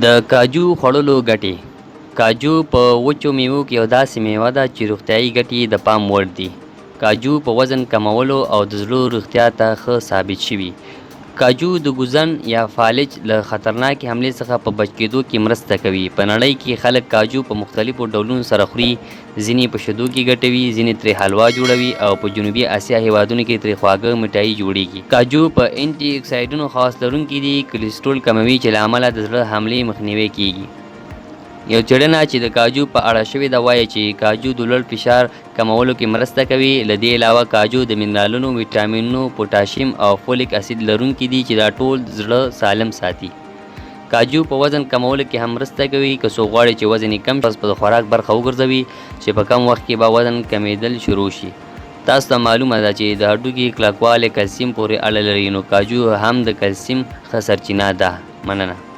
د کاجو خوړلو ګټې. کاجو په وچو میوو کې یو داسې میوه ده چې روغتیایي ګټې د پام وړ دي. کاجو په وزن کمولو او د زړه روغتیا ته ښه ثابت شوي. کاجو د ګوزن یا فالج له خطرناکې حملې څخه په بچ کېدو کې مرسته کوي. په نړۍ کې خلک کاجو په مختلفو ډولونو سره خوري. ځینې په شیدو کې ګټوي، ځینې ترې حلوا جوړوي او په جنوبي اسیا هیوادونو کې ترې خواږه مټایي جوړیږي. کاجو په انټي اکسایډونو خاص لرونکي دي. کولیسټرول کموي چې له امله د زړه حملې مخنیوی کیږي. یو څېړنه چې د کاجو په اړه شوې ده وایي چې کاجو د لوړ فشار کمولو کې مرسته کوي. له دې علاوه کاجو د منرالونو، ویټامینونو، پوټاشیم او فولیک اسید لرونکي دي چې دا ټول زړه سالم ساتي. کاجو په وزن کمولو کې هم مرسته کوي. که څوک غواړي چې وزن یې کم شي، په خوراک برخه وګرځوي چې په کم وخت کې به وزن کمیدل شروع شي. تاسو ته معلومه ده چې د هډوکي کلکوالی کلسیم پورې اړه لري، نو کاجو هم د کلسیم ښه سرچینه ده. مننه.